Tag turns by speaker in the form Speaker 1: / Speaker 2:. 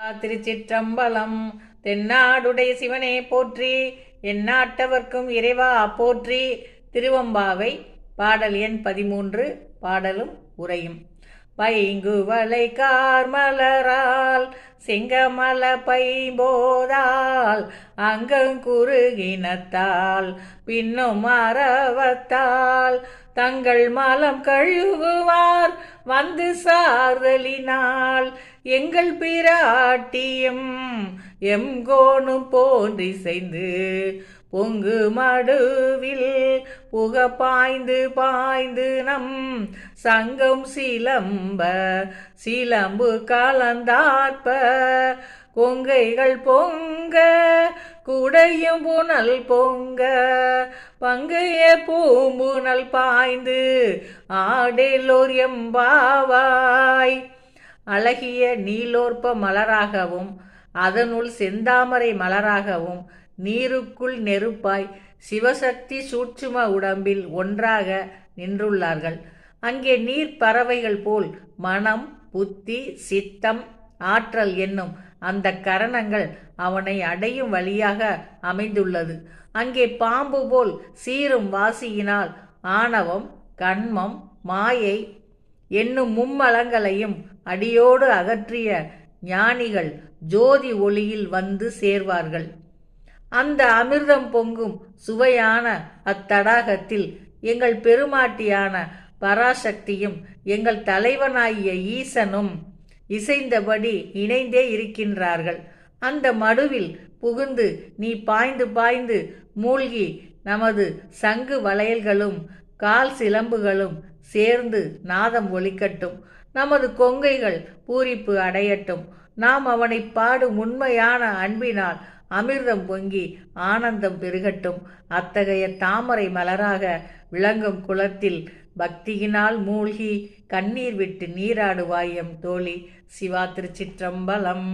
Speaker 1: திருச்சிற்றம்பலம். தென்னாடுடைய சிவனே போற்றி, எந்நாட்டவர்க்கும் இறைவா போற்றி. திருவம்பாவை பாடல் எண் 13. பாடலும் உரையும். பைங்குவளை கார்மலரால் செங்கமல பைம்போதால் அங்கங்குருகினத்தால் பின்னும் அரவத்தால் தங்கள் மலம் கழுவுவார் வந்து சார்தலினால் எங்கள் பிராட்டியும் எம்கோணும் போன்றிசைந்து பொங்கு மடுவில் புக பாய்ந்து பாய்ந்து நம் சங்கம் சிலம்பு கலந்தாற்ப கொங்கைகள் பொங்க குடையும் புனல் பொங்க பங்கைய பூம்புனல் பாய்ந்து ஆடேலோர் எம்பாவாய். அழகிய நீலோற்ப மலராகவும் அதனுள் செந்தாமரை மலராகவும் நீருக்குள் நெருப்பாய் சிவசக்தி சூட்சும உடம்பில் ஒன்றாக நின்றுள்ளார்கள். அங்கே நீர் பறவைகள் போல் மனம், புத்தி, சித்தம், ஆற்றல் என்னும் அந்த கரணங்கள் அவனை அடையும் வழியாக அமைந்துள்ளது. அங்கே பாம்பு போல் சீரும் வாசியினால் ஆணவம், கண்மம், மாயை என்னும் மும்மலங்களையும் அடியோடு அகற்றிய ஞானிகள் ஜோதி ஒளியில் வந்து சேர்வார்கள். அந்த அமிர்தம் பொங்கும் சுவையான அத்தடாகத்தில் எங்கள் பெருமாட்டியான பராசக்தியும் எங்கள் தலைவனாகிய ஈசனும் இசைந்தபடி இணைந்தே இருக்கின்றார்கள். அந்த மடுவில் புகுந்து நீ பாய்ந்து பாய்ந்து மூழ்கி நமது சங்கு வளையல்களும் கால் சிலம்புகளும் சேர்ந்து நாதம் ஒலிக்கட்டும். நமது கொங்கைகள் பூரிப்பு அடையட்டும். நாம் அவனை பாடும் உண்மையான அன்பினால் அமிர்தம் பொங்கி ஆனந்தம் பெருகட்டும். அத்தகைய தாமரை மலராக விளங்கும் குளத்தில் பக்தியினால் மூழ்கி கண்ணீர் விட்டு நீராடுவாயம் தோழி. சிவா. திருச்சிற்றம்பலம்.